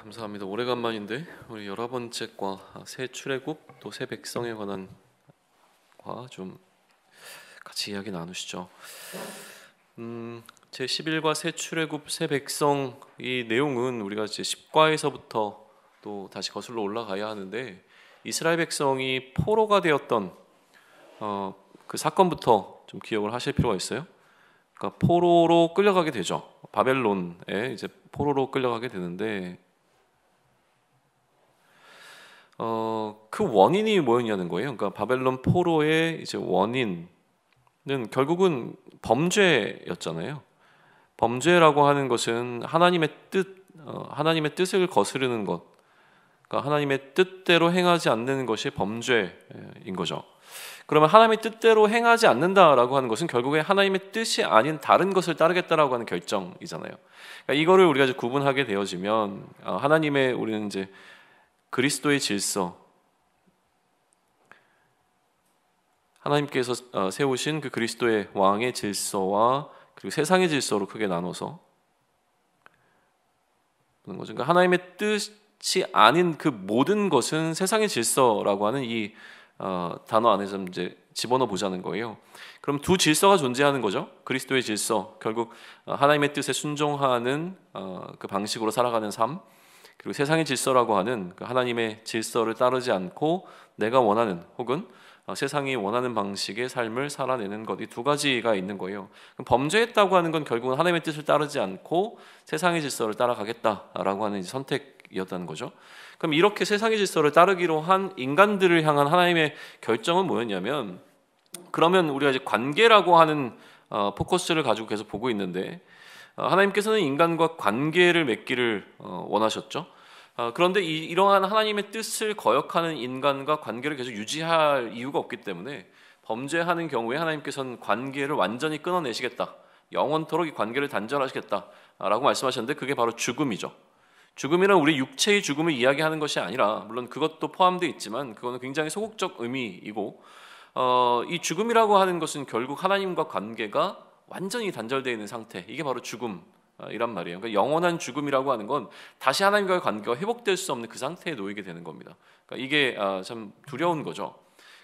감사합니다. 오래간만인데 우리 11번째 과 새 출애굽 또 새 백성에 관한 과 좀 같이 이야기 나누시죠. 제 11과 새 출애굽 새 백성, 이 내용은 우리가 이제 10과에서부터 또 다시 거슬러 올라가야 하는데, 이스라엘 백성이 포로가 되었던 그 사건부터 좀 기억을 하실 필요가 있어요. 그러니까 포로로 끌려가게 되죠. 바벨론에 이제 포로로 끌려가게 되는데, 그 원인이 뭐였냐는 거예요. 그러니까 바벨론 포로의 이제 원인은 결국은 범죄였잖아요. 범죄라고 하는 것은 하나님의 뜻을 거스르는 것, 그러니까 하나님의 뜻대로 행하지 않는 것이 범죄인 거죠. 그러면 하나님의 뜻대로 행하지 않는다라고 하는 것은 결국에 하나님의 뜻이 아닌 다른 것을 따르겠다라고 하는 결정이잖아요. 그러니까 이거를 우리가 이제 구분하게 되어지면, 우리는 이제 그리스도의 질서, 하나님께서 세우신 그 그리스도의 왕의 질서와 그리고 세상의 질서로 크게 나눠서 보는 거죠. 그러니까 하나님의 뜻이 아닌 그 모든 것은 세상의 질서라고 하는 이 단어 안에서 이제 집어넣어 보자는 거예요. 그럼 두 질서가 존재하는 거죠. 그리스도의 질서, 결국 하나님의 뜻에 순종하는 그 방식으로 살아가는 삶, 그리고 세상의 질서라고 하는 그 하나님의 질서를 따르지 않고 내가 원하는 혹은 세상이 원하는 방식의 삶을 살아내는 것, 이 두 가지가 있는 거예요. 그럼 범죄했다고 하는 건 결국은 하나님의 뜻을 따르지 않고 세상의 질서를 따라가겠다라고 하는 선택이었다는 거죠. 그럼 이렇게 세상의 질서를 따르기로 한 인간들을 향한 하나님의 결정은 뭐였냐면, 그러면 우리가 이제 관계라고 하는 포커스를 가지고 계속 보고 있는데, 하나님께서는 인간과 관계를 맺기를 원하셨죠. 그런데 이러한 하나님의 뜻을 거역하는 인간과 관계를 계속 유지할 이유가 없기 때문에 범죄하는 경우에 하나님께서는 관계를 완전히 끊어내시겠다, 영원토록 이 관계를 단절하시겠다라고 말씀하셨는데, 그게 바로 죽음이죠. 죽음이란 우리 육체의 죽음을 이야기하는 것이 아니라, 물론 그것도 포함되어 있지만 그거는 굉장히 소극적 의미이고, 이 죽음이라고 하는 것은 결국 하나님과 관계가 완전히 단절되어 있는 상태, 이게 바로 죽음이란 말이에요. 그러니까 영원한 죽음이라고 하는 건 다시 하나님과의 관계가 회복될 수 없는 그 상태에 놓이게 되는 겁니다. 그러니까 이게 참 두려운 거죠.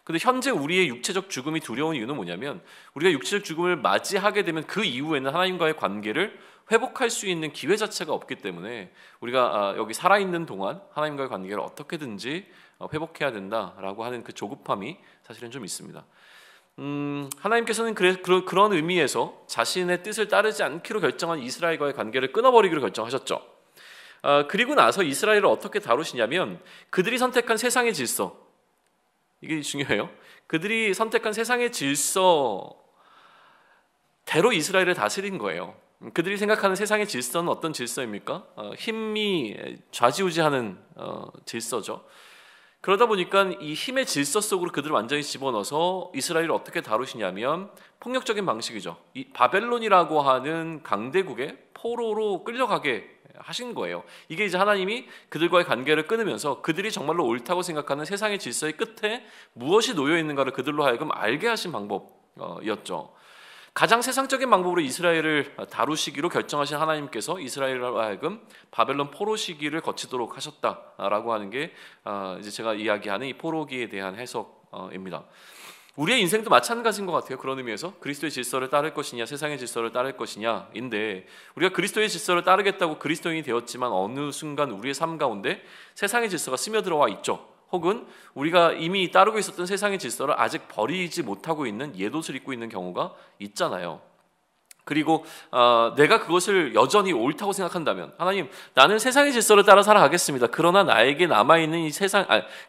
근데 현재 우리의 육체적 죽음이 두려운 이유는 뭐냐면, 우리가 육체적 죽음을 맞이하게 되면 그 이후에는 하나님과의 관계를 회복할 수 있는 기회 자체가 없기 때문에 우리가 여기 살아있는 동안 하나님과의 관계를 어떻게든지 회복해야 된다라고 하는 그 조급함이 사실은 좀 있습니다. 하나님께서는 그런 의미에서 자신의 뜻을 따르지 않기로 결정한 이스라엘과의 관계를 끊어버리기로 결정하셨죠. 그리고 나서 이스라엘을 어떻게 다루시냐면, 그들이 선택한 세상의 질서, 이게 중요해요. 그들이 선택한 세상의 질서대로 이스라엘을 다스린 거예요. 그들이 생각하는 세상의 질서는 어떤 질서입니까? 힘이 좌지우지하는 질서죠. 그러다 보니까 이 힘의 질서 속으로 그들을 완전히 집어넣어서 이스라엘을 어떻게 다루시냐면 폭력적인 방식이죠. 이 바벨론이라고 하는 강대국의 포로로 끌려가게 하신 거예요. 이게 이제 하나님이 그들과의 관계를 끊으면서 그들이 정말로 옳다고 생각하는 세상의 질서의 끝에 무엇이 놓여 있는가를 그들로 하여금 알게 하신 방법이었죠. 가장 세상적인 방법으로 이스라엘을 다루시기로 결정하신 하나님께서 이스라엘로 하여금 바벨론 포로 시기를 거치도록 하셨다라고 하는 게 이제 제가 이야기하는 이 포로기에 대한 해석입니다. 우리의 인생도 마찬가지인 것 같아요. 그런 의미에서 그리스도의 질서를 따를 것이냐, 세상의 질서를 따를 것이냐인데, 우리가 그리스도의 질서를 따르겠다고 그리스도인이 되었지만 어느 순간 우리의 삶 가운데 세상의 질서가 스며들어와 있죠. 혹은 우리가 이미 따르고 있었던 세상의 질서를 아직 버리지 못하고 있는 옛옷을 입고 있는 경우가 있잖아요. 그리고 내가 그것을 여전히 옳다고 생각한다면, 하나님, 나는 세상의 질서를 따라 살아가겠습니다. 그러나 나에게 남아있는 이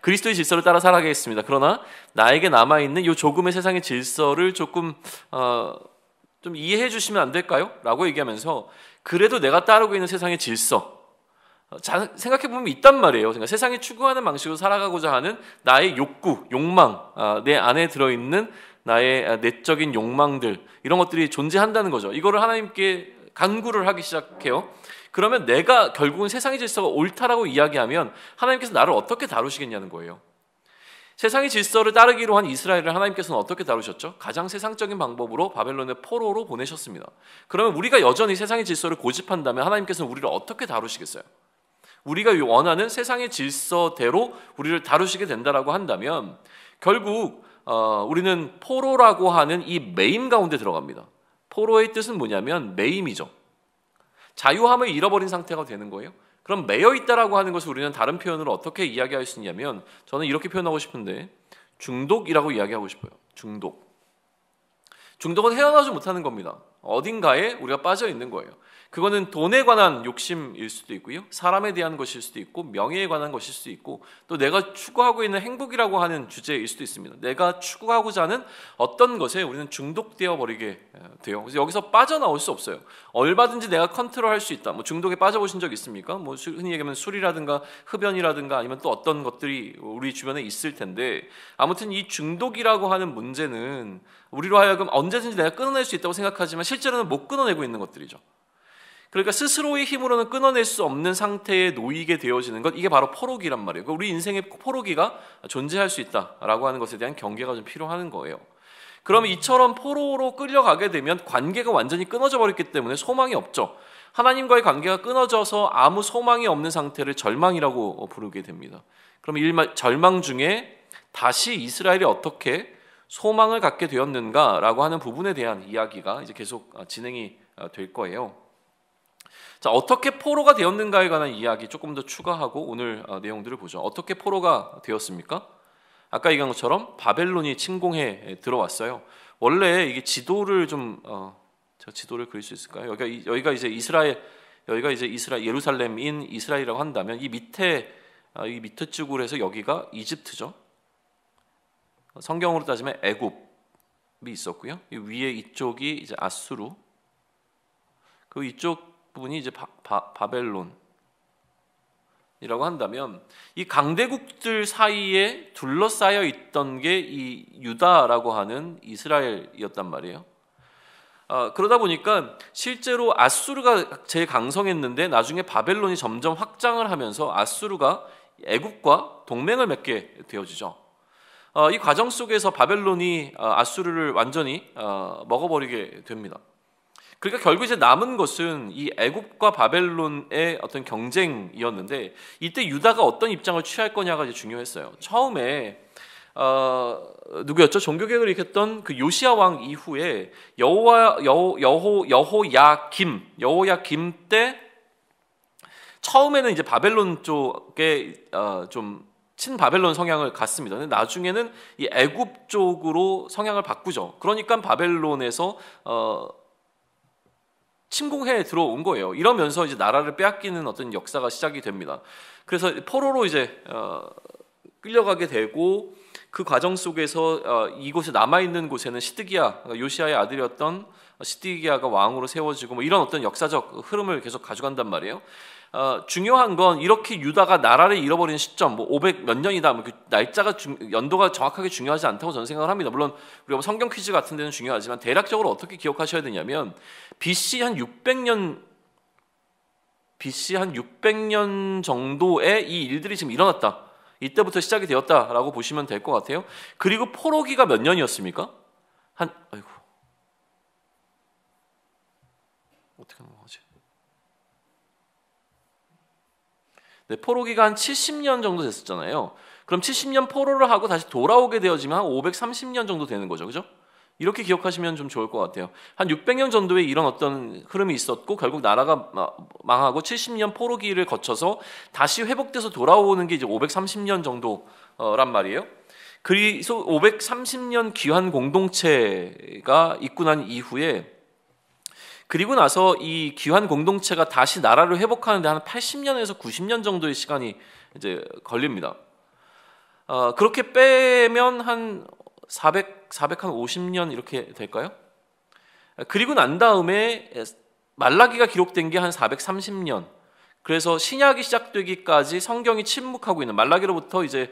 그리스도의 질서를 따라 살아가겠습니다. 그러나 나에게 남아있는 이 조금의 세상의 질서를 조금 좀 이해해 주시면 안 될까요? 라고 얘기하면서, 그래도 내가 따르고 있는 세상의 질서, 생각해보면 있단 말이에요. 그러니까 세상이 추구하는 방식으로 살아가고자 하는 나의 욕구, 욕망, 내 안에 들어있는 나의 내적인 욕망들, 이런 것들이 존재한다는 거죠. 이거를 하나님께 간구를 하기 시작해요. 그러면 내가 결국은 세상의 질서가 옳다라고 이야기하면 하나님께서 나를 어떻게 다루시겠냐는 거예요. 세상의 질서를 따르기로 한 이스라엘을 하나님께서는 어떻게 다루셨죠? 가장 세상적인 방법으로 바벨론의 포로로 보내셨습니다. 그러면 우리가 여전히 세상의 질서를 고집한다면 하나님께서는 우리를 어떻게 다루시겠어요? 우리가 원하는 세상의 질서대로 우리를 다루시게 된다라고 한다면 결국 우리는 포로라고 하는 이 매임 가운데 들어갑니다. 포로의 뜻은 뭐냐면 매임이죠. 자유함을 잃어버린 상태가 되는 거예요. 그럼 매여 있다라고 하는 것을 우리는 다른 표현으로 어떻게 이야기할 수 있냐면 저는 이렇게 표현하고 싶은데 중독이라고 이야기하고 싶어요. 중독은 헤어나지 못하는 겁니다. 어딘가에 우리가 빠져 있는 거예요. 그거는 돈에 관한 욕심일 수도 있고요. 사람에 대한 것일 수도 있고 명예에 관한 것일 수도 있고 또 내가 추구하고 있는 행복이라고 하는 주제일 수도 있습니다. 내가 추구하고자 하는 어떤 것에 우리는 중독되어 버리게 돼요. 그래서 여기서 빠져나올 수 없어요. 얼마든지 내가 컨트롤할 수 있다. 뭐 중독에 빠져보신 적 있습니까? 뭐 흔히 얘기하면 술이라든가 흡연이라든가 아니면 또 어떤 것들이 우리 주변에 있을 텐데 아무튼 이 중독이라고 하는 문제는 우리로 하여금 언제든지 내가 끊어낼 수 있다고 생각하지만 실제로는 못 끊어내고 있는 것들이죠. 그러니까 스스로의 힘으로는 끊어낼 수 없는 상태에 놓이게 되어지는 것, 이게 바로 포로기란 말이에요. 우리 인생에 포로기가 존재할 수 있다라고 하는 것에 대한 경계가 좀 필요한 거예요. 그러면 이처럼 포로로 끌려가게 되면 관계가 완전히 끊어져 버렸기 때문에 소망이 없죠. 하나님과의 관계가 끊어져서 아무 소망이 없는 상태를 절망이라고 부르게 됩니다. 그럼 절망 중에 다시 이스라엘이 어떻게 소망을 갖게 되었는가라고 하는 부분에 대한 이야기가 이제 계속 진행이 될 거예요. 자, 어떻게 포로가 되었는가에 관한 이야기 조금 더 추가하고 오늘 내용들을 보죠. 어떻게 포로가 되었습니까? 아까 얘기한 것처럼 바벨론이 침공해 들어왔어요. 원래 이게 지도를 좀 제가 지도를 그릴 수 있을까요? 여기가 이제 예루살렘인 이스라엘이라고 한다면 이 밑에 쪽으로 해서 여기가 이집트죠. 성경으로 따지면 애굽이 있었고요. 이 위에 이쪽이 이제 아수르. 그 이쪽 부분이 이제 바벨론이라고 한다면 이 강대국들 사이에 둘러싸여 있던 게 이 유다라고 하는 이스라엘이었단 말이에요. 그러다 보니까 실제로 아수르가 제일 강성했는데 나중에 바벨론이 점점 확장을 하면서 아수르가 애굽과 동맹을 맺게 되어지죠. 이 과정 속에서 바벨론이 아수르를 완전히 먹어버리게 됩니다. 그러니까 결국 이제 남은 것은 이 애굽과 바벨론의 어떤 경쟁이었는데 이때 유다가 어떤 입장을 취할 거냐가 이제 중요했어요. 처음에 누구였죠? 종교개혁을 일으켰던 그 요시야 왕 이후에 여호야김 때 처음에는 이제 바벨론 쪽에 좀 친바벨론 성향을 갖습니다. 근데 나중에는 이 애굽 쪽으로 성향을 바꾸죠. 그러니까 바벨론에서 침공해 들어온 거예요. 이러면서 이제 나라를 빼앗기는 어떤 역사가 시작이 됩니다. 그래서 포로로 이제 끌려가게 되고 그 과정 속에서 이곳에 남아 있는 곳에는 시드기야, 요시야의 아들이었던 시드기야가 왕으로 세워지고 뭐 이런 어떤 역사적 흐름을 계속 가져간단 말이에요. 중요한 건 이렇게 유다가 나라를 잃어버린 시점, 뭐 500 몇 년이다, 뭐 그 날짜가 연도가 정확하게 중요하지 않다고 저는 생각을 합니다. 물론 우리가 뭐 성경 퀴즈 같은 데는 중요하지만 대략적으로 어떻게 기억하셔야 되냐면 BC 한 600년 정도에 이 일들이 지금 일어났다. 이때부터 시작이 되었다라고 보시면 될 것 같아요. 그리고 포로기가 몇 년이었습니까? 어떻게 넘어가지? 네, 포로기가 한 70년 정도 됐었잖아요. 그럼 70년 포로를 하고 다시 돌아오게 되어지면 한 530년 정도 되는 거죠. 그죠? 이렇게 기억하시면 좀 좋을 것 같아요. 한 600년 정도의 이런 어떤 흐름이 있었고 결국 나라가 망하고 70년 포로기를 거쳐서 다시 회복돼서 돌아오는 게 이제 530년 정도란 말이에요. 그래서 530년 귀환 공동체가 있고 난 이후에 그리고 나서 이 귀환 공동체가 다시 나라를 회복하는데 한 80년에서 90년 정도의 시간이 이제 걸립니다. 그렇게 빼면 한 450년 이렇게 될까요? 그리고 난 다음에 말라기가 기록된 게 한 430년. 그래서 신약이 시작되기까지 성경이 침묵하고 있는 말라기로부터 이제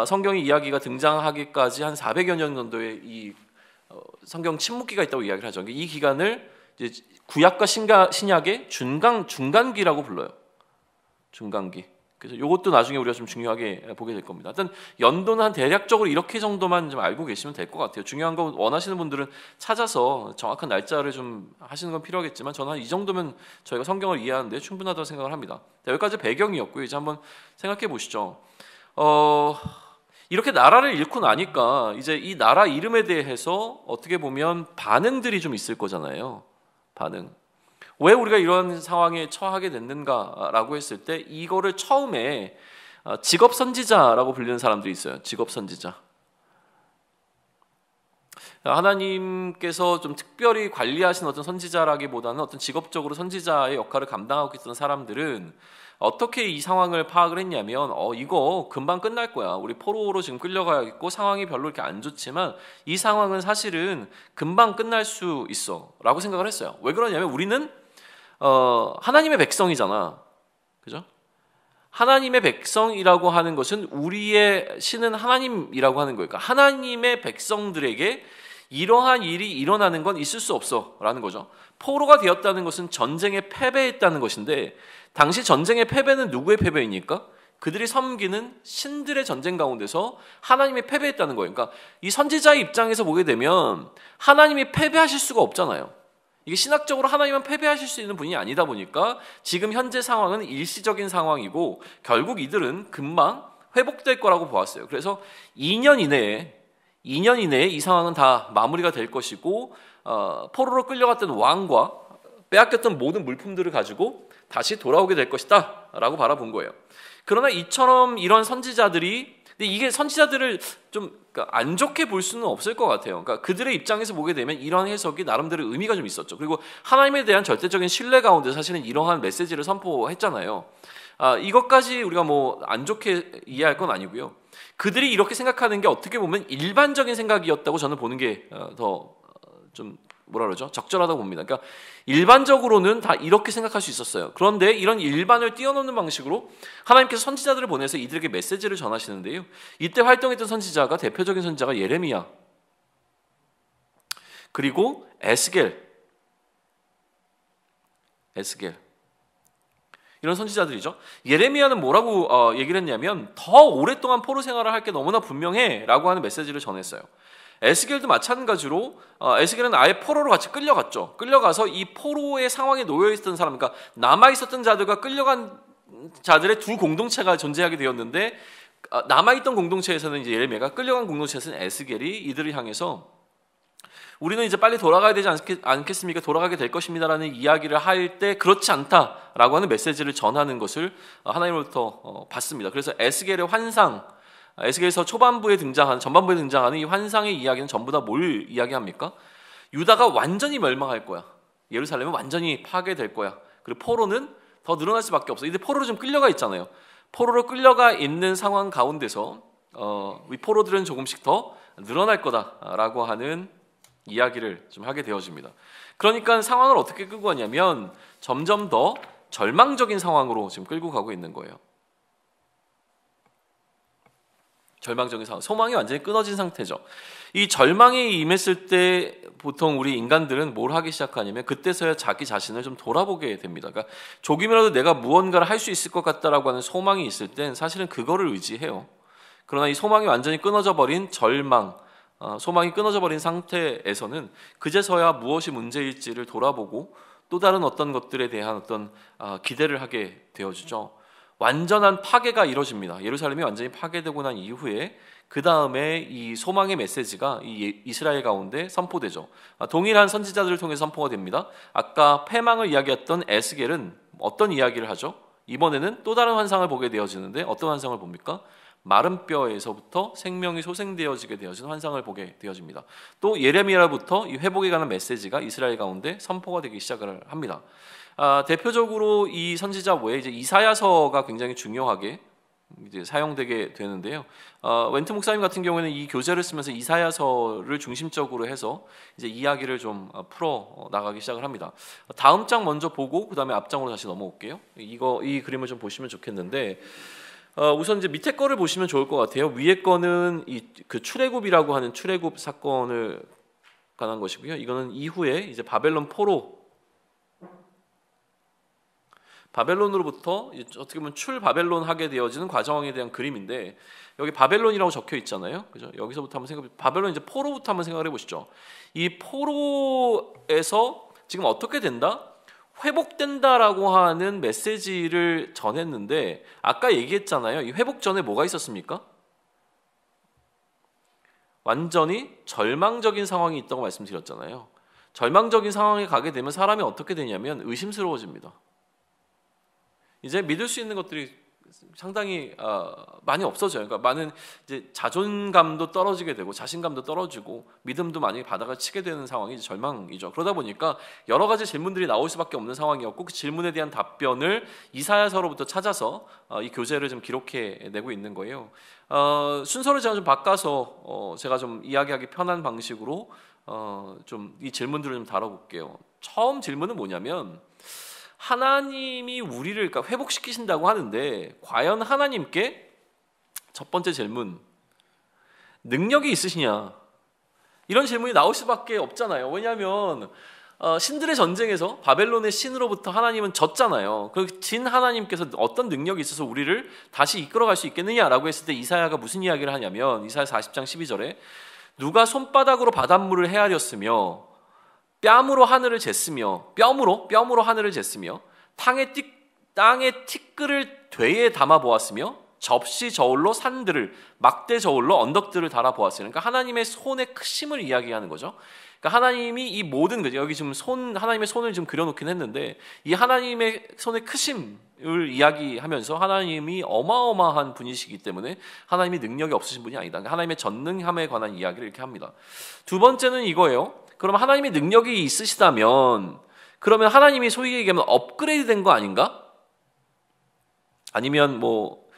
성경의 이야기가 등장하기까지 한 400여 년 정도의 이 성경 침묵기가 있다고 이야기를 하죠. 이 기간을 이제 구약과 신약의 중간기라고 불러요. 중간기. 그래서 이것도 나중에 우리가 좀 중요하게 보게 될 겁니다. 일단 연도는 한 대략적으로 이렇게 정도만 좀 알고 계시면 될 것 같아요. 중요한 거 원하시는 분들은 찾아서 정확한 날짜를 좀 하시는 건 필요하겠지만 저는 한 이 정도면 저희가 성경을 이해하는데 충분하다고 생각을 합니다. 여기까지 배경이었고요. 이제 한번 생각해 보시죠. 이렇게 나라를 잃고 나니까 이제 이 나라 이름에 대해서 어떻게 보면 반응들이 좀 있을 거잖아요. 반응. 왜 우리가 이런 상황에 처하게 됐는가라고 했을 때 이거를 처음에 직업 선지자라고 불리는 사람들이 있어요. 직업 선지자. 하나님께서 좀 특별히 관리하신 어떤 선지자라기보다는 어떤 직업적으로 선지자의 역할을 감당하고 있던 사람들은 어떻게 이 상황을 파악을 했냐면 이거 금방 끝날 거야. 우리 포로로 지금 끌려가야겠고 상황이 별로 이렇게 안 좋지만 이 상황은 사실은 금방 끝날 수 있어 라고 생각을 했어요. 왜 그러냐면 우리는 하나님의 백성이잖아. 그죠? 하나님의 백성이라고 하는 것은 우리의 신은 하나님이라고 하는 거예요. 그러니까 하나님의 백성들에게 이러한 일이 일어나는 건 있을 수 없어 라는 거죠. 포로가 되었다는 것은 전쟁에 패배했다는 것인데 당시 전쟁의 패배는 누구의 패배입니까? 그들이 섬기는 신들의 전쟁 가운데서 하나님이 패배했다는 거예요. 그러니까 이 선지자의 입장에서 보게 되면 하나님이 패배하실 수가 없잖아요. 이게 신학적으로 하나님은 패배하실 수 있는 분이 아니다 보니까 지금 현재 상황은 일시적인 상황이고 결국 이들은 금방 회복될 거라고 보았어요. 그래서 2년 이내에 이 상황은 다 마무리가 될 것이고 포로로 끌려갔던 왕과 빼앗겼던 모든 물품들을 가지고 다시 돌아오게 될 것이다 라고 바라본 거예요. 그러나 이처럼 이런 선지자들이 근데 이게 선지자들을 좀 안 좋게 볼 수는 없을 것 같아요. 그러니까 그들의 입장에서 보게 되면 이런 해석이 나름대로 의미가 좀 있었죠. 그리고 하나님에 대한 절대적인 신뢰 가운데 사실은 이러한 메시지를 선포했잖아요. 이것까지 우리가 뭐 안 좋게 이해할 건 아니고요. 그들이 이렇게 생각하는 게 어떻게 보면 일반적인 생각이었다고 저는 보는 게 더 좀 뭐라 그러죠? 적절하다고 봅니다. 그러니까 일반적으로는 다 이렇게 생각할 수 있었어요. 그런데 이런 일반을 뛰어넘는 방식으로 하나님께서 선지자들을 보내서 이들에게 메시지를 전하시는데요. 이때 활동했던 선지자가 대표적인 선지자가 예레미야 그리고 에스겔 이런 선지자들이죠. 예레미야는 뭐라고 얘기를 했냐면 더 오랫동안 포로 생활을 할 게 너무나 분명해 라고 하는 메시지를 전했어요. 에스겔도 마찬가지로 에스겔은 아예 포로로 같이 끌려갔죠. 끌려가서 이 포로의 상황에 놓여있었던 사람, 그러니까 남아있었던 자들과 끌려간 자들의 두 공동체가 존재하게 되었는데 남아있던 공동체에서는 이제 예레미야가, 끌려간 공동체에서는 에스겔이 이들을 향해서 우리는 이제 빨리 돌아가야 되지 않겠습니까? 돌아가게 될 것입니다라는 이야기를 할 때 그렇지 않다라고 하는 메시지를 전하는 것을 하나님으로부터 받습니다. 그래서 에스겔의 환상, 에스겔에서 전반부에 등장하는 이 환상의 이야기는 전부 다 뭘 이야기합니까? 유다가 완전히 멸망할 거야. 예루살렘은 완전히 파괴될 거야. 그리고 포로는 더 늘어날 수밖에 없어. 이제 포로로 좀 끌려가 있잖아요. 포로로 끌려가 있는 상황 가운데서 이 포로들은 조금씩 더 늘어날 거다라고 하는 이야기를 좀 하게 되어집니다. 그러니까 상황을 어떻게 끌고 가냐면 점점 더 절망적인 상황으로 지금 끌고 가고 있는 거예요. 절망적인 상황, 소망이 완전히 끊어진 상태죠. 이 절망에 임했을 때 보통 우리 인간들은 뭘 하기 시작하냐면 그때서야 자기 자신을 좀 돌아보게 됩니다. 그러니까 조금이라도 내가 무언가를 할 수 있을 것 같다라고 하는 소망이 있을 땐 사실은 그거를 의지해요. 그러나 이 소망이 완전히 끊어져 버린 절망, 소망이 끊어져 버린 상태에서는 그제서야 무엇이 문제일지를 돌아보고 또 다른 어떤 것들에 대한 어떤 기대를 하게 되어지죠. 완전한 파괴가 이루어집니다. 예루살렘이 완전히 파괴되고 난 이후에 그 다음에 이 소망의 메시지가 이 이스라엘 가운데 선포되죠. 동일한 선지자들을 통해 선포가 됩니다. 아까 패망을 이야기했던 에스겔은 어떤 이야기를 하죠? 이번에는 또 다른 환상을 보게 되어지는데 어떤 환상을 봅니까? 마른 뼈에서부터 생명이 소생되어지게 되어진 환상을 보게 되어집니다. 또 예레미야로부터 이 회복에 관한 메시지가 이스라엘 가운데 선포가 되기 시작을 합니다. 대표적으로 이 선지자 외에 이제 이사야서가 굉장히 중요하게 이제 사용되게 되는데요. 웬트 목사님 같은 경우에는 이 교재를 쓰면서 이사야서를 중심적으로 해서 이제 이야기를 좀 풀어 나가기 시작을 합니다. 다음 장 먼저 보고 그 다음에 앞장으로 다시 넘어올게요. 이 그림을 좀 보시면 좋겠는데. 우선 이제 밑에 거를 보시면 좋을 것 같아요. 위에 거는 그 출애굽이라고 하는 출애굽 사건을 관한 것이고요. 이거는 이후에 이제 바벨론 포로 바벨론으로부터 어떻게 보면 출바벨론하게 되어지는 과정에 대한 그림인데, 여기 바벨론이라고 적혀 있잖아요. 그죠? 여기서부터 한번 바벨론 이제 포로부터 한번 생각을 해보시죠. 이 포로에서 지금 어떻게 된다? 회복된다라고 하는 메시지를 전했는데, 아까 얘기했잖아요. 이 회복 전에 뭐가 있었습니까? 완전히 절망적인 상황이 있다고 말씀드렸잖아요. 절망적인 상황에 가게 되면 사람이 어떻게 되냐면 의심스러워집니다. 이제 믿을 수 있는 것들이 상당히 많이 없어져요. 그러니까 많은 이제 자존감도 떨어지게 되고 자신감도 떨어지고 믿음도 많이 바닥을 치게 되는 상황이 이제 절망이죠. 그러다 보니까 여러 가지 질문들이 나올 수밖에 없는 상황이었고, 그 질문에 대한 답변을 이사야서로부터 찾아서 이 교재를 좀 기록해 내고 있는 거예요. 순서를 제가 좀 바꿔서 제가 좀 이야기하기 편한 방식으로 좀 이 질문들을 좀 다뤄볼게요. 처음 질문은 뭐냐면, 하나님이 우리를 그러니까 회복시키신다고 하는데 과연 하나님께 첫 번째 질문, 능력이 있으시냐? 이런 질문이 나올 수밖에 없잖아요. 왜냐하면 신들의 전쟁에서 바벨론의 신으로부터 하나님은 졌잖아요. 그 진 하나님께서 어떤 능력이 있어서 우리를 다시 이끌어갈 수 있겠느냐라고 했을 때 이사야가 무슨 이야기를 하냐면, 이사야 40장 12절에 누가 손바닥으로 바닷물을 헤아렸으며 뺨으로 하늘을 쟀으며 뺨으로 하늘을 쟀으며 땅의 티끌을 되에 담아 보았으며 접시 저울로 산들을 막대 저울로 언덕들을 달아 보았어요. 그러니까 하나님의 손의 크심을 이야기하는 거죠. 그러니까 하나님이 이 모든 것, 여기 지금 하나님의 손을 좀 그려놓긴 했는데, 이 하나님의 손의 크심을 이야기하면서 하나님이 어마어마한 분이시기 때문에 하나님이 능력이 없으신 분이 아니다. 하나님의 전능함에 관한 이야기를 이렇게 합니다. 두 번째는 이거예요. 그럼 하나님의 능력이 있으시다면 그러면 하나님이 소위 얘기하면 업그레이드 된 거 아닌가? 아니면 뭐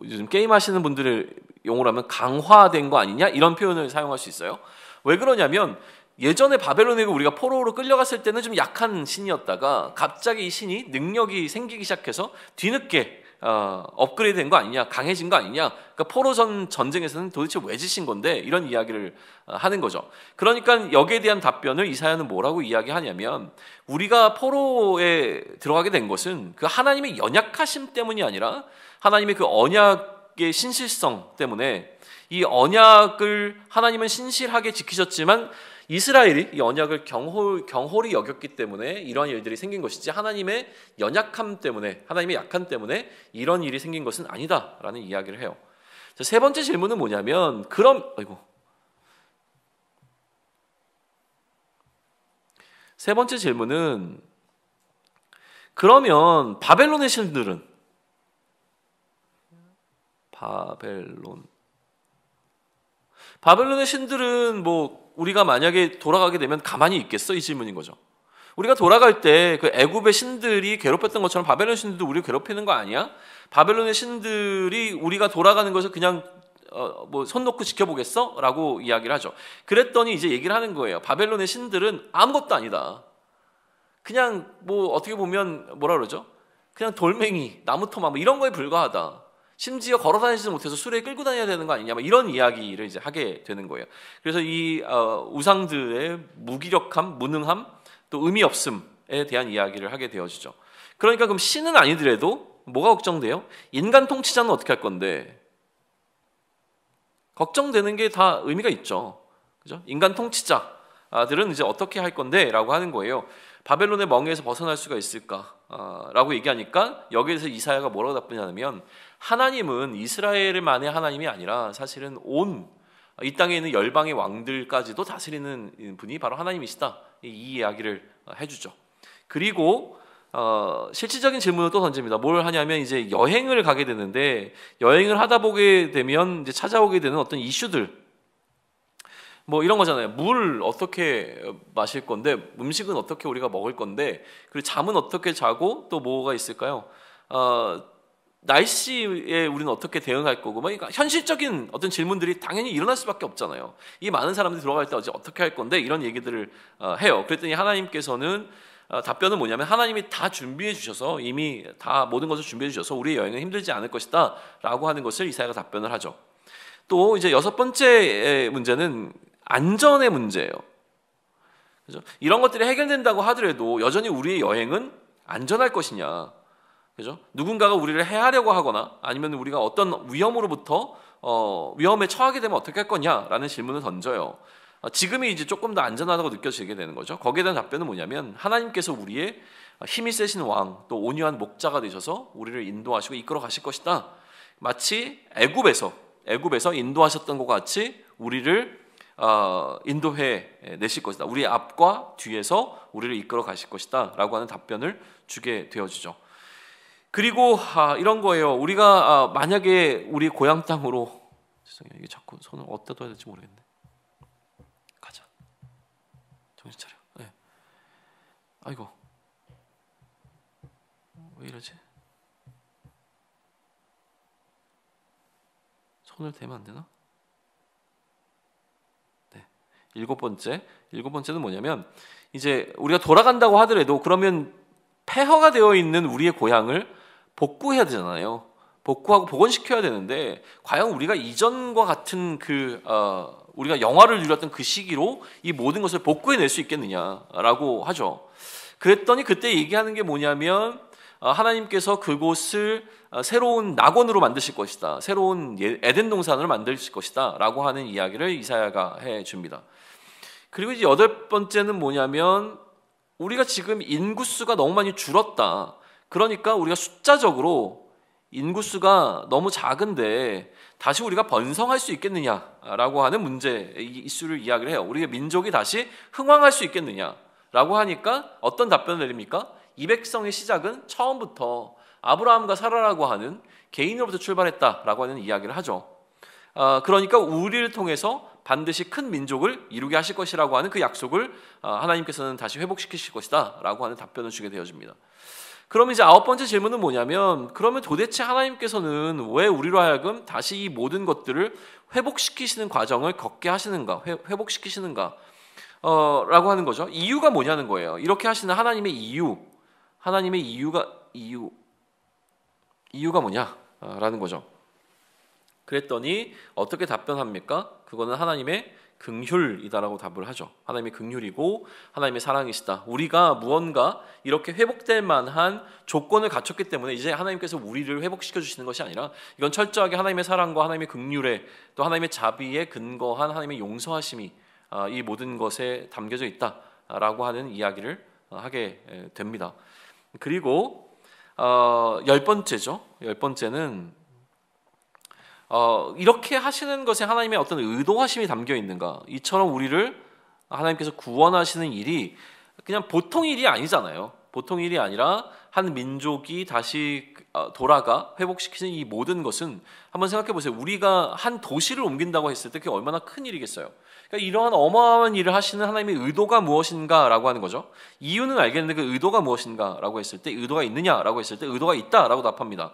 요즘 게임 하시는 분들을 용어로 하면 강화된 거 아니냐? 이런 표현을 사용할 수 있어요. 왜 그러냐면, 예전에 바벨론에 우리가 포로로 끌려갔을 때는 좀 약한 신이었다가 갑자기 이 신이 능력이 생기기 시작해서 뒤늦게 업그레이드 된 거 아니냐, 강해진 거 아니냐, 그러니까 포로전 전쟁에서는 도대체 왜 지신 건데, 이런 이야기를 하는 거죠. 그러니까 여기에 대한 답변을 이사야는 뭐라고 이야기하냐면, 우리가 포로에 들어가게 된 것은 그 하나님의 연약하심 때문이 아니라 하나님의 그 언약의 신실성 때문에, 이 언약을 하나님은 신실하게 지키셨지만 이스라엘이 이 언약을 경홀히 여겼기 때문에 이러한 일들이 생긴 것이지, 하나님의 연약함 때문에, 하나님의 약함 때문에 이런 일이 생긴 것은 아니다라는 이야기를 해요. 세 번째 질문은 뭐냐면, 세 번째 질문은, 그러면 바벨론의 신들은 바벨론의 신들은 뭐 우리가 만약에 돌아가게 되면 가만히 있겠어? 이 질문인 거죠. 우리가 돌아갈 때 그 애굽의 신들이 괴롭혔던 것처럼 바벨론 신들도 우리를 괴롭히는 거 아니야? 바벨론의 신들이 우리가 돌아가는 것을 그냥 뭐 손 놓고 지켜보겠어? 라고 이야기를 하죠. 그랬더니 이제 얘기를 하는 거예요. 바벨론의 신들은 아무것도 아니다. 그냥 뭐 어떻게 보면 뭐라 그러죠? 그냥 돌멩이, 나무토마 뭐 이런 거에 불과하다. 심지어 걸어 다니지 못해서 수레에 끌고 다녀야 되는 거 아니냐, 이런 이야기를 이제 하게 되는 거예요. 그래서 이 우상들의 무기력함, 무능함, 또 의미 없음에 대한 이야기를 하게 되어지죠. 그러니까 그럼 신은 아니더라도 뭐가 걱정돼요? 인간 통치자는 어떻게 할 건데? 걱정되는 게 다 의미가 있죠. 그죠? 인간 통치자들은 이제 어떻게 할 건데? 라고 하는 거예요. 바벨론의 멍에서 벗어날 수가 있을까? 라고 얘기하니까 여기에서 이사야가 뭐라고 답변하냐면, 하나님은 이스라엘만의 하나님이 아니라 사실은 온 이 땅에 있는 열방의 왕들까지도 다스리는 분이 바로 하나님이시다. 이 이야기를 해주죠. 그리고 실질적인 질문을 또 던집니다. 뭘 하냐면, 이제 여행을 가게 되는데, 여행을 하다 보게 되면 이제 찾아오게 되는 어떤 이슈들, 뭐 이런 거잖아요. 물 어떻게 마실 건데, 음식은 어떻게 우리가 먹을 건데, 그리고 잠은 어떻게 자고, 또 뭐가 있을까요? 날씨에 우리는 어떻게 대응할 거고, 그러니까 현실적인 어떤 질문들이 당연히 일어날 수밖에 없잖아요. 이 많은 사람들이 들어갈 때 어떻게 할 건데, 이런 얘기들을 해요. 그랬더니 하나님께서는 답변은 뭐냐면, 하나님이 다 준비해 주셔서, 이미 다 모든 것을 준비해 주셔서 우리의 여행은 힘들지 않을 것이다 라고 하는 것을 이사야가 답변을 하죠. 또 이제 여섯 번째 문제는 안전의 문제예요. 그죠? 이런 것들이 해결된다고 하더라도 여전히 우리의 여행은 안전할 것이냐, 그죠? 누군가가 우리를 해하려고 하거나 아니면 우리가 어떤 위험으로부터 위험에 처하게 되면 어떻게 할 거냐라는 질문을 던져요. 지금이 이제 조금 더 안전하다고 느껴지게 되는 거죠. 거기에 대한 답변은 뭐냐면 하나님께서 우리의 힘이 세신 왕, 또 온유한 목자가 되셔서 우리를 인도하시고 이끌어 가실 것이다. 마치 애굽에서 인도하셨던 것 같이 우리를 인도해 내실 것이다. 우리 앞과 뒤에서 우리를 이끌어 가실 것이다 라고 하는 답변을 주게 되어지죠. 그리고 이런 거예요. 우리가 만약에 우리 고향 땅으로, 죄송해요, 이게 자꾸 손을 어디다 둬야 될지 모르겠네. 가자, 정신 차려. 네. 아이고, 왜 이러지? 손을 대면 안 되나? 네. 일곱 번째는 뭐냐면, 이제 우리가 돌아간다고 하더라도 그러면 폐허가 되어 있는 우리의 고향을 복구해야 되잖아요. 복구하고 복원시켜야 되는데 과연 우리가 이전과 같은 우리가 영화를 누렸던 그 시기로 이 모든 것을 복구해낼 수 있겠느냐라고 하죠. 그랬더니 그때 얘기하는 게 뭐냐면 하나님께서 그곳을 새로운 낙원으로 만드실 것이다. 새로운 에덴 동산으로 만드실 것이다 라고 하는 이야기를 이사야가 해줍니다. 그리고 이제 여덟 번째는 뭐냐면 우리가 지금 인구수가 너무 많이 줄었다. 그러니까 우리가 숫자적으로 인구수가 너무 작은데 다시 우리가 번성할 수 있겠느냐라고 하는 문제, 이슈를 이야기를 해요. 우리의 민족이 다시 흥왕할 수 있겠느냐라고 하니까 어떤 답변을 내립니까? 이 백성의 시작은 처음부터 아브라함과 사라라고 하는 개인으로부터 출발했다라고 하는 이야기를 하죠. 그러니까 우리를 통해서 반드시 큰 민족을 이루게 하실 것이라고 하는 그 약속을 하나님께서는 다시 회복시키실 것이다 라고 하는 답변을 주게 되어집니다. 그럼 이제 아홉 번째 질문은 뭐냐면 그러면 도대체 하나님께서는 왜 우리로 하여금 다시 이 모든 것들을 회복시키시는 과정을 겪게 하시는가, 회복시키시는가 라고 하는 거죠. 이유가 뭐냐는 거예요. 이렇게 하시는 하나님의 이유가 뭐냐라는 거죠. 그랬더니 어떻게 답변합니까? 그거는 하나님의 긍휼이다라고 답을 하죠. 하나님의 긍휼이고 하나님의 사랑이시다. 우리가 무언가 이렇게 회복될 만한 조건을 갖췄기 때문에 이제 하나님께서 우리를 회복시켜 주시는 것이 아니라 이건 철저하게 하나님의 사랑과 하나님의 긍휼에 또 하나님의 자비에 근거한 하나님의 용서하심이 이 모든 것에 담겨져 있다라고 하는 이야기를 하게 됩니다. 그리고 열 번째는 이렇게 하시는 것에 하나님의 어떤 의도하심이 담겨 있는가? 이처럼 우리를 하나님께서 구원하시는 일이 그냥 보통 일이 아니잖아요. 보통 일이 아니라 한 민족이 다시 돌아가 회복시키는 이 모든 것은 한번 생각해 보세요. 우리가 한 도시를 옮긴다고 했을 때 그게 얼마나 큰 일이겠어요. 그러니까 이러한 어마어마한 일을 하시는 하나님의 의도가 무엇인가라고 하는 거죠. 이유는 알겠는데 그 의도가 무엇인가라고 했을 때 의도가 있느냐라고 했을 때 의도가 있다라고 답합니다.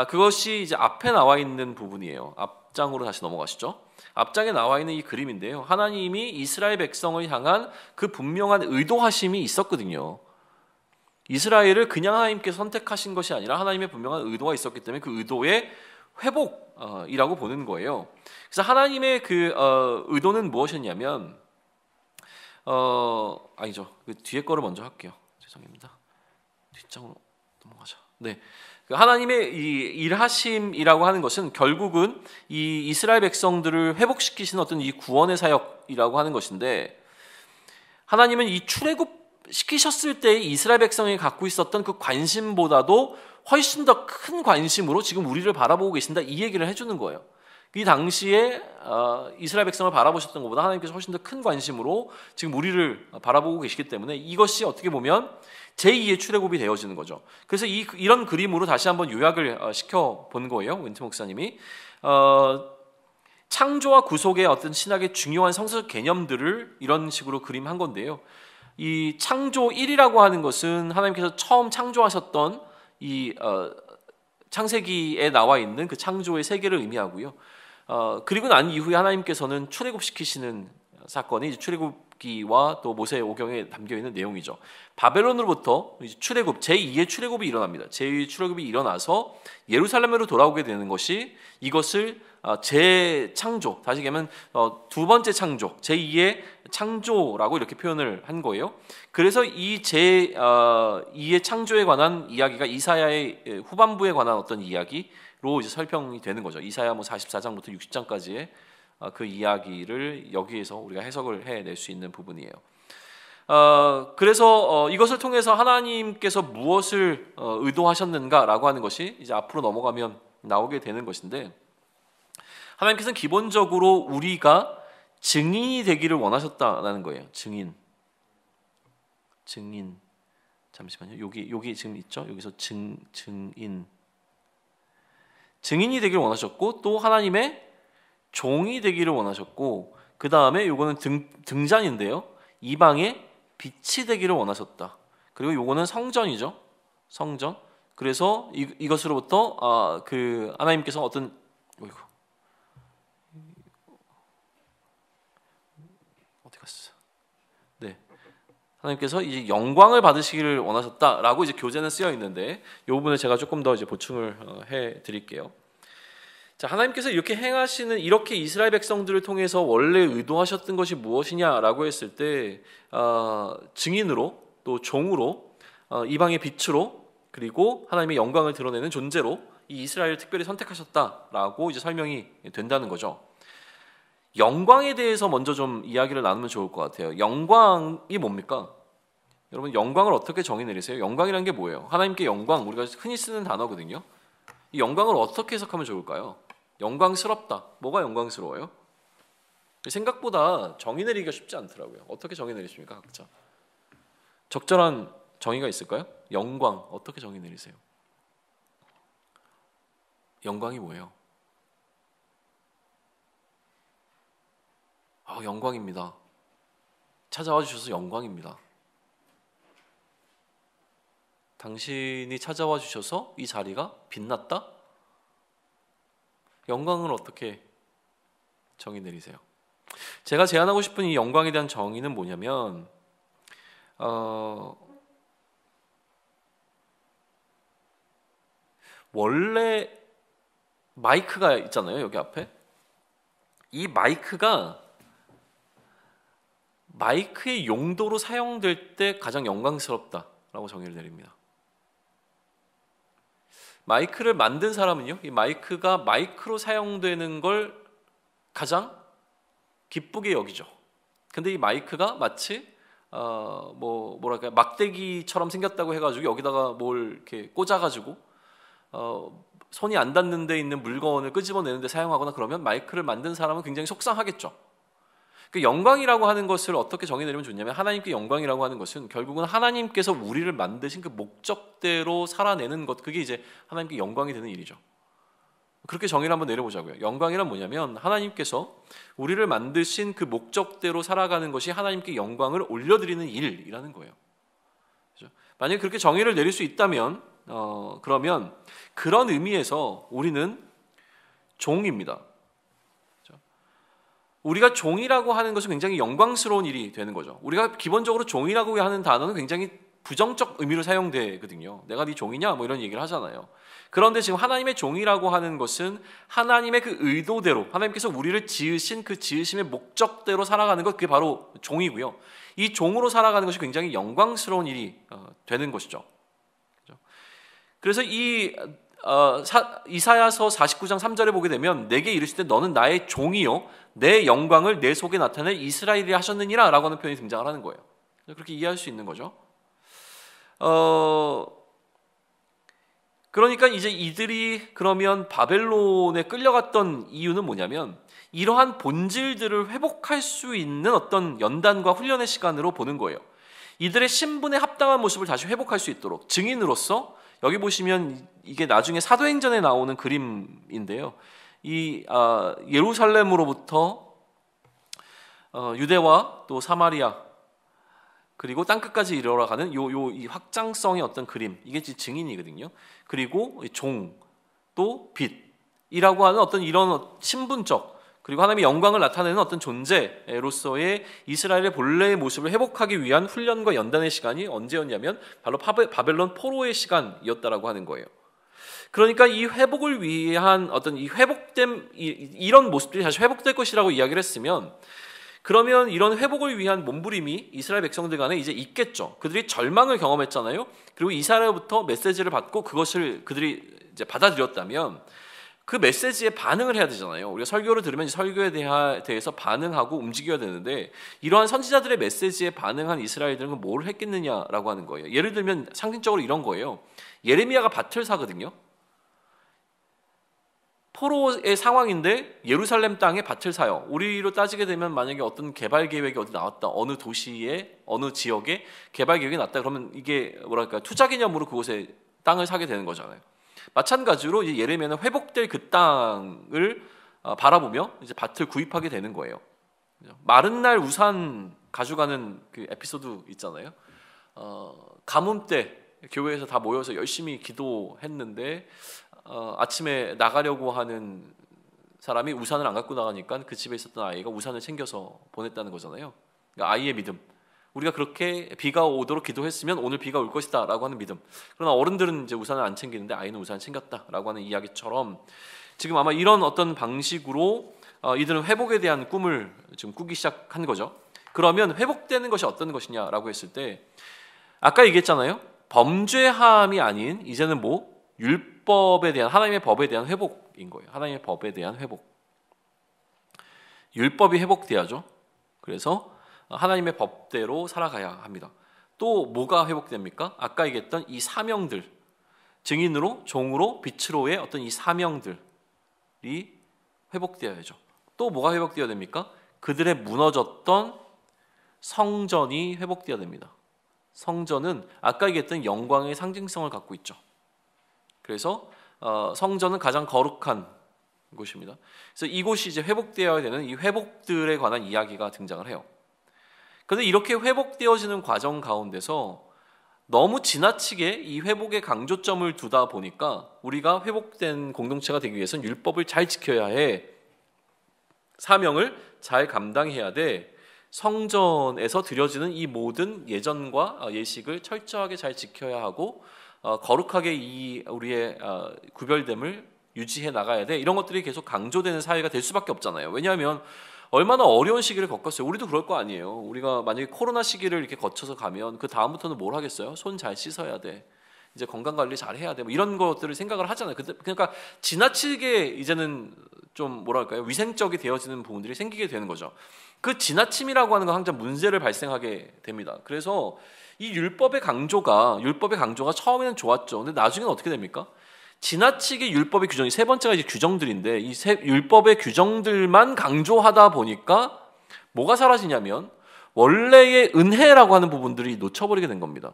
그것이 이제 앞에 나와 있는 부분이에요. 앞장으로 다시 넘어가시죠. 앞장에 나와 있는 이 그림인데요. 하나님이 이스라엘 백성을 향한 그 분명한 의도하심이 있었거든요. 이스라엘을 그냥 하나님께서 선택하신 것이 아니라 하나님의 분명한 의도가 있었기 때문에 그 의도의 회복이라고 보는 거예요. 그래서 하나님의 그 의도는 무엇이었냐면 아니죠. 그 뒤에 거를 먼저 할게요. 죄송합니다. 뒷장으로 넘어가자. 네. 하나님의 이 일하심이라고 하는 것은 결국은 이 이스라엘 백성들을 회복시키시는 어떤 이 구원의 사역이라고 하는 것인데 하나님은 이 출애굽 시키셨을 때 이스라엘 백성이 갖고 있었던 그 관심보다도 훨씬 더 큰 관심으로 지금 우리를 바라보고 계신다 이 얘기를 해주는 거예요. 이 당시에 이스라엘 백성을 바라보셨던 것보다 하나님께서 훨씬 더 큰 관심으로 지금 우리를 바라보고 계시기 때문에 이것이 어떻게 보면 제2의 출애굽이 되어지는 거죠. 그래서 이런 그림으로 다시 한번 요약을 시켜본 거예요. 윈트 목사님이 창조와 구속의 어떤 신학의 중요한 성서적 개념들을 이런 식으로 그림한 건데요. 이 창조 1이라고 하는 것은 하나님께서 처음 창조하셨던 이 창세기에 나와 있는 그 창조의 세계를 의미하고요. 그리고 난 이후에 하나님께서는 출애굽시키시는 사건이 이제 출애굽기와 또 모세 오경에 담겨 있는 내용이죠. 바벨론으로부터 이제 출애굽 제2의 출애굽이 일어납니다. 제2의 출애굽이 일어나서 예루살렘으로 돌아오게 되는 것이 이것을 재창조, 다시 얘기하면 두 번째 창조, 제2의 창조라고 이렇게 표현을 한 거예요. 그래서 이 제2의 창조에 관한 이야기가 이사야의 후반부에 관한 어떤 이야기로 이제 설명이 되는 거죠. 이사야 44장부터 60장까지의 그 이야기를 여기에서 우리가 해석을 해낼 수 있는 부분이에요. 그래서 이것을 통해서 하나님께서 무엇을 의도하셨는가라고 하는 것이 이제 앞으로 넘어가면 나오게 되는 것인데, 하나님께서는 기본적으로 우리가 증인이 되기를 원하셨다라는 거예요. 증인. 잠시만요. 여기 지금 있죠? 여기서 증인이 되기를 원하셨고, 또 하나님의 종이 되기를 원하셨고, 그 다음에 요거는 등잔인데요. 이방의 빛이 되기를 원하셨다. 그리고 요거는 성전이죠. 성전. 그래서 이것으로부터 그 하나님께서 어떤 어디 갔어? 네. 하나님께서 이제 영광을 받으시기를 원하셨다라고 이제 교재는 쓰여 있는데, 이 부분을 제가 조금 더 이제 보충을 해 드릴게요. 자, 하나님께서 이렇게 행하시는, 이렇게 이스라엘 백성들을 통해서 원래 의도하셨던 것이 무엇이냐라고 했을 때, 증인으로, 또 종으로, 이방의 빛으로, 그리고 하나님의 영광을 드러내는 존재로 이 이스라엘을 특별히 선택하셨다라고 이제 설명이 된다는 거죠. 영광에 대해서 먼저 좀 이야기를 나누면 좋을 것 같아요. 영광이 뭡니까? 여러분, 영광을 어떻게 정의 내리세요? 영광이라는 게 뭐예요? 하나님께 영광, 우리가 흔히 쓰는 단어거든요. 이 영광을 어떻게 해석하면 좋을까요? 영광스럽다. 뭐가 영광스러워요? 생각보다 정의 내리기가 쉽지 않더라고요. 어떻게 정의 내리십니까, 각자? 적절한 정의가 있을까요? 영광, 어떻게 정의 내리세요? 영광이 뭐예요? 영광입니다. 찾아와 주셔서 영광입니다. 당신이 찾아와 주셔서 이 자리가 빛났다? 영광을 어떻게 정의 내리세요? 제가 제안하고 싶은 이 영광에 대한 정의는 뭐냐면, 원래 마이크가 있잖아요, 여기 앞에. 이 마이크의 용도로 사용될 때 가장 영광스럽다라고 정의를 내립니다. 마이크를 만든 사람은요, 이 마이크가 마이크로 사용되는 걸 가장 기쁘게 여기죠. 근데 이 마이크가 마치 뭐랄까 막대기처럼 생겼다고 해가지고 여기다가 뭘 이렇게 꽂아가지고 손이 안 닿는 데 있는 물건을 끄집어내는데 사용하거나 그러면 마이크를 만든 사람은 굉장히 속상하겠죠. 그 영광이라고 하는 것을 어떻게 정의내리면 좋냐면, 하나님께 영광이라고 하는 것은 결국은 하나님께서 우리를 만드신 그 목적대로 살아내는 것, 그게 이제 하나님께 영광이 되는 일이죠. 그렇게 정의를 한번 내려보자고요. 영광이란 뭐냐면, 하나님께서 우리를 만드신 그 목적대로 살아가는 것이 하나님께 영광을 올려드리는 일이라는 거예요. 그렇죠? 만약에 그렇게 정의를 내릴 수 있다면 그러면 그런 의미에서 우리는 종입니다. 우리가 종이라고 하는 것은 굉장히 영광스러운 일이 되는 거죠. 우리가 기본적으로 종이라고 하는 단어는 굉장히 부정적 의미로 사용되거든요. 내가 네 종이냐? 뭐 이런 얘기를 하잖아요. 그런데 지금 하나님의 종이라고 하는 것은 하나님의 그 의도대로, 하나님께서 우리를 지으신 그 지으심의 목적대로 살아가는 것, 그게 바로 종이고요. 이 종으로 살아가는 것이 굉장히 영광스러운 일이 되는 것이죠. 그래서 이 이사야서 49장 3절에 보게 되면, 내게 이르시되 너는 나의 종이요 내 영광을 내 속에 나타낼 이스라엘이 하셨느니라 라고 하는 표현이 등장을 하는 거예요. 그렇게 이해할 수 있는 거죠. 그러니까 이제 이들이 그러면 바벨론에 끌려갔던 이유는 뭐냐면, 이러한 본질들을 회복할 수 있는 어떤 연단과 훈련의 시간으로 보는 거예요. 이들의 신분에 합당한 모습을 다시 회복할 수 있도록, 증인으로서, 여기 보시면 이게 나중에 사도행전에 나오는 그림인데요. 이 예루살렘으로부터 유대와 또 사마리아 그리고 땅끝까지 이르러가는 이 확장성의 어떤 그림, 이게 증인이거든요. 그리고 종, 또 빛이라고 하는 어떤 이런 신분적, 그리고 하나님의 영광을 나타내는 어떤 존재로서의 이스라엘의 본래의 모습을 회복하기 위한 훈련과 연단의 시간이 언제였냐면 바로 바벨론 포로의 시간이었다라고 하는 거예요. 그러니까 이 회복을 위한 어떤 이 회복됨, 이런 모습들이 다시 회복될 것이라고 이야기를 했으면, 그러면 이런 회복을 위한 몸부림이 이스라엘 백성들 간에 이제 있겠죠. 그들이 절망을 경험했잖아요. 그리고 이스라엘로부터 메시지를 받고 그것을 그들이 이제 받아들였다면 그 메시지에 반응을 해야 되잖아요. 우리가 설교를 들으면 설교에 대해서 반응하고 움직여야 되는데, 이러한 선지자들의 메시지에 반응한 이스라엘들은 뭘 했겠느냐라고 하는 거예요. 예를 들면 상징적으로 이런 거예요. 예레미야가 밭을 사거든요. 포로의 상황인데 예루살렘 땅에 밭을 사요. 우리로 따지게 되면 만약에 어떤 개발 계획이 어디 나왔다, 어느 도시에 어느 지역에 개발 계획이 났다, 그러면 이게 뭐랄까 투자 개념으로 그곳에 땅을 사게 되는 거잖아요. 마찬가지로 이제 예레미야는 회복될 그 땅을 바라보며 이제 밭을 구입하게 되는 거예요. 마른 날 우산 가져가는 그 에피소드 있잖아요. 가뭄 때 교회에서 다 모여서 열심히 기도했는데 아침에 나가려고 하는 사람이 우산을 안 갖고 나가니까 그 집에 있었던 아이가 우산을 챙겨서 보냈다는 거잖아요. 그러니까 아이의 믿음. 우리가 그렇게 비가 오도록 기도했으면 오늘 비가 올 것이다 라고 하는 믿음. 그러나 어른들은 이제 우산을 안 챙기는데 아이는 우산을 챙겼다 라고 하는 이야기처럼, 지금 아마 이런 어떤 방식으로 이들은 회복에 대한 꿈을 지금 꾸기 시작한 거죠. 그러면 회복되는 것이 어떤 것이냐라고 했을 때, 아까 얘기했잖아요. 범죄함이 아닌 이제는 율법에 대한, 하나님의 법에 대한 회복인 거예요. 하나님의 법에 대한 회복. 율법이 회복돼야죠. 그래서 하나님의 법대로 살아가야 합니다. 또 뭐가 회복됩니까? 아까 얘기했던 이 사명들, 증인으로, 종으로, 빛으로의 어떤 이 사명들이 회복되어야죠. 또 뭐가 회복되어야 됩니까? 그들의 무너졌던 성전이 회복되어야 됩니다. 성전은 아까 얘기했던 영광의 상징성을 갖고 있죠. 그래서 성전은 가장 거룩한 곳입니다. 그래서 이곳이 이제 회복되어야 되는 이 회복들에 관한 이야기가 등장을 해요. 그런데 이렇게 회복되어지는 과정 가운데서 너무 지나치게 이 회복의 강조점을 두다 보니까 우리가 회복된 공동체가 되기 위해서는 율법을 잘 지켜야 해, 사명을 잘 감당해야 돼, 성전에서 드려지는 이 모든 예전과 예식을 철저하게 잘 지켜야 하고 거룩하게 이 우리의 구별됨을 유지해 나가야 돼, 이런 것들이 계속 강조되는 사회가 될 수밖에 없잖아요. 왜냐하면 얼마나 어려운 시기를 겪었어요. 우리도 그럴 거 아니에요. 우리가 만약에 코로나 시기를 이렇게 거쳐서 가면 그 다음부터는 뭘 하겠어요? 손 잘 씻어야 돼, 이제 건강관리 잘 해야 돼, 이런 것들을 생각을 하잖아요. 그러니까 지나치게 이제는 좀 뭐랄까요, 위생적이 되어지는 부분들이 생기게 되는 거죠. 그 지나침이라고 하는 건 항상 문제를 발생하게 됩니다. 그래서 이 율법의 강조가 처음에는 좋았죠. 근데 나중에는 어떻게 됩니까? 지나치게 율법의 규정이, 세 번째가 이제 규정들인데, 이 율법의 규정들만 강조하다 보니까 뭐가 사라지냐면 원래의 은혜라고 하는 부분들이 놓쳐버리게 된 겁니다.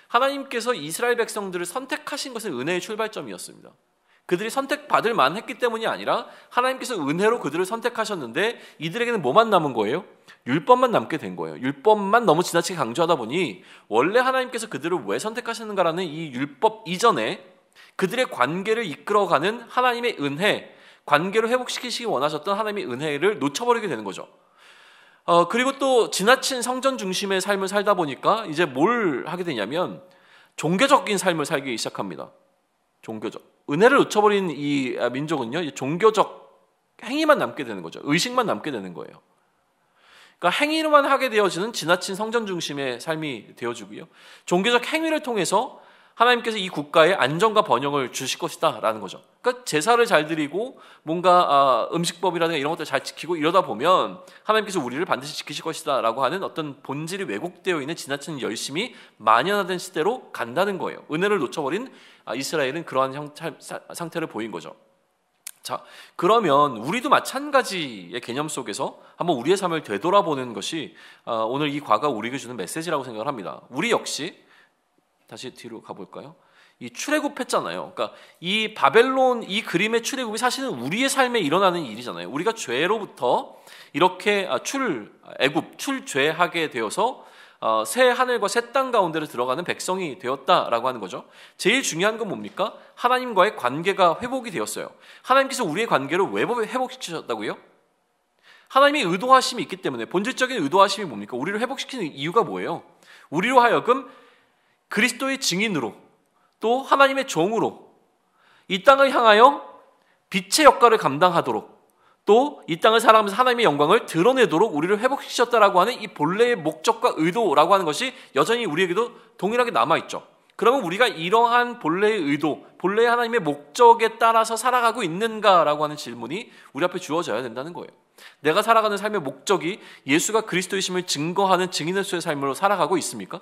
하나님께서 이스라엘 백성들을 선택하신 것은 은혜의 출발점이었습니다. 그들이 선택받을 만했기 때문이 아니라 하나님께서 은혜로 그들을 선택하셨는데 이들에게는 뭐만 남은 거예요? 율법만 남게 된 거예요. 율법만 너무 지나치게 강조하다 보니 원래 하나님께서 그들을 왜 선택하시는가라는 이 율법 이전에 그들의 관계를 이끌어가는 하나님의 은혜, 관계를 회복시키시기 원하셨던 하나님의 은혜를 놓쳐버리게 되는 거죠. 그리고 또 지나친 성전 중심의 삶을 살다 보니까 이제 뭘 하게 되냐면 종교적인 삶을 살기 시작합니다. 종교적. 은혜를 놓쳐버린 이 민족은요, 종교적 행위만 남게 되는 거죠. 의식만 남게 되는 거예요. 그러니까 행위로만 하게 되어지는 지나친 성전 중심의 삶이 되어지고요. 종교적 행위를 통해서 하나님께서 이 국가에 안정과 번영을 주실 것이다 라는 거죠. 그러니까 제사를 잘 드리고 뭔가 음식법이라든가 이런 것들 잘 지키고 이러다 보면 하나님께서 우리를 반드시 지키실 것이다 라고 하는 어떤 본질이 왜곡되어 있는 지나친 열심이 만연화된 시대로 간다는 거예요. 은혜를 놓쳐버린 이스라엘은 그러한 상태를 보인 거죠. 자, 그러면 우리도 마찬가지의 개념 속에서 한번 우리의 삶을 되돌아보는 것이 오늘 이 과가 우리에게 주는 메시지라고 생각을 합니다. 우리 역시 다시 뒤로 가볼까요? 이 출애굽했잖아요. 그러니까 이 바벨론, 이 그림의 출애굽이 사실은 우리의 삶에 일어나는 일이잖아요. 우리가 죄로부터 이렇게 출죄하게 되어서 새 하늘과 새 땅 가운데로 들어가는 백성이 되었다라고 하는 거죠. 제일 중요한 건 뭡니까? 하나님과의 관계가 회복이 되었어요. 하나님께서 우리의 관계를 왜 회복시키셨다고요? 하나님의 의도하심이 있기 때문에 본질적인 의도하심이 뭡니까? 우리를 회복시키는 이유가 뭐예요? 우리로 하여금 그리스도의 증인으로 또 하나님의 종으로 이 땅을 향하여 빛의 역할을 감당하도록 또 이 땅을 살아가면서 하나님의 영광을 드러내도록 우리를 회복시켰다라고 하는 이 본래의 목적과 의도라고 하는 것이 여전히 우리에게도 동일하게 남아있죠. 그러면 우리가 이러한 본래의 의도, 본래의 하나님의 목적에 따라서 살아가고 있는가라고 하는 질문이 우리 앞에 주어져야 된다는 거예요. 내가 살아가는 삶의 목적이 예수가 그리스도이심을 증거하는 증인으로서의 삶으로 살아가고 있습니까?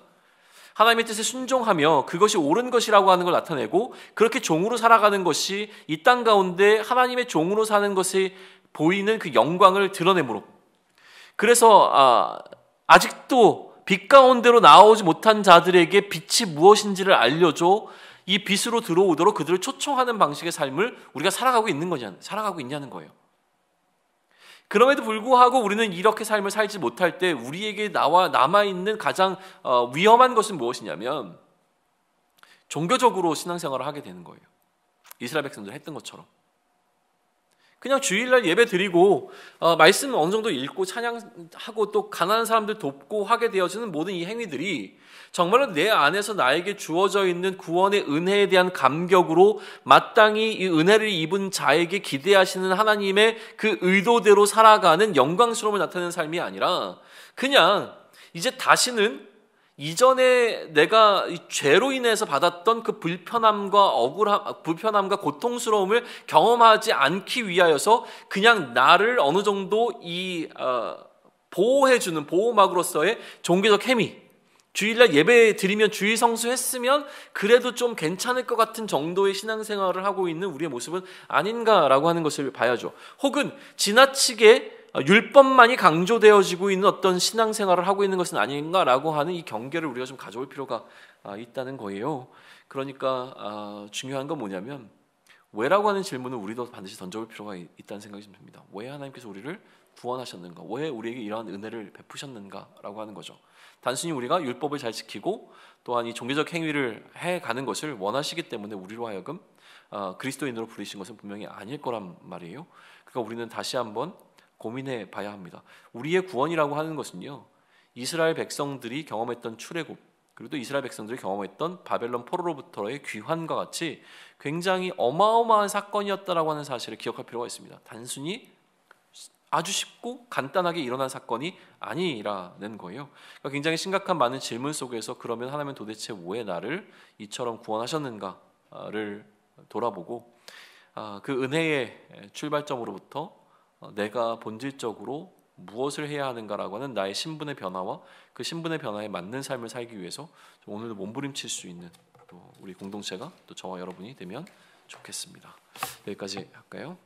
하나님의 뜻에 순종하며 그것이 옳은 것이라고 하는 걸 나타내고 그렇게 종으로 살아가는 것이 이 땅 가운데 하나님의 종으로 사는 것이 보이는 그 영광을 드러내므로, 그래서 아직도 빛 가운데로 나오지 못한 자들에게 빛이 무엇인지를 알려줘 이 빛으로 들어오도록 그들을 초청하는 방식의 삶을 우리가 살아가고 있냐는 거예요. 그럼에도 불구하고 우리는 이렇게 삶을 살지 못할 때 우리에게 남아있는 가장 위험한 것은 무엇이냐면 종교적으로 신앙생활을 하게 되는 거예요. 이스라엘 백성들 했던 것처럼 그냥 주일날 예배 드리고 말씀 어느 정도 읽고 찬양하고 또 가난한 사람들 돕고 하게 되어지는 모든 이 행위들이 정말로 내 안에서 나에게 주어져 있는 구원의 은혜에 대한 감격으로 마땅히 이 은혜를 입은 자에게 기대하시는 하나님의 그 의도대로 살아가는 영광스러움을 나타내는 삶이 아니라 그냥 이제 다시는 이전에 내가 죄로 인해서 받았던 그 불편함과 고통스러움을 경험하지 않기 위하여서 그냥 나를 어느 정도 보호해주는 보호막으로서의 종교적 행위, 주일날 예배 드리면 주일 성수했으면 그래도 좀 괜찮을 것 같은 정도의 신앙생활을 하고 있는 우리의 모습은 아닌가라고 하는 것을 봐야죠. 혹은 지나치게 율법만이 강조되어지고 있는 어떤 신앙생활을 하고 있는 것은 아닌가라고 하는 이 경계를 우리가 좀 가져올 필요가 있다는 거예요. 그러니까 중요한 건 뭐냐면 왜라고 하는 질문을 우리도 반드시 던져볼 필요가 있다는 생각이 좀 듭니다. 왜 하나님께서 우리를 구원하셨는가? 왜 우리에게 이러한 은혜를 베푸셨는가라고 하는 거죠. 단순히 우리가 율법을 잘 지키고 또한 이 종교적 행위를 해가는 것을 원하시기 때문에 우리로 하여금 그리스도인으로 부르신 것은 분명히 아닐 거란 말이에요. 그러니까 우리는 다시 한번 고민해 봐야 합니다. 우리의 구원이라고 하는 것은요, 이스라엘 백성들이 경험했던 출애굽, 그리고 또 이스라엘 백성들이 경험했던 바벨론 포로로부터의 귀환과 같이 굉장히 어마어마한 사건이었다라고 하는 사실을 기억할 필요가 있습니다. 단순히 아주 쉽고 간단하게 일어난 사건이 아니라는 거예요. 그러니까 굉장히 심각한 많은 질문 속에서 그러면 하나님은 도대체 왜 나를 이처럼 구원하셨는가를 돌아보고 그 은혜의 출발점으로부터 내가 본질적으로 무엇을 해야 하는가라고 하는 나의 신분의 변화와 그 신분의 변화에 맞는 삶을 살기 위해서 오늘도 몸부림칠 수 있는 또 우리 공동체가 또 저와 여러분이 되면 좋겠습니다. 여기까지 할까요?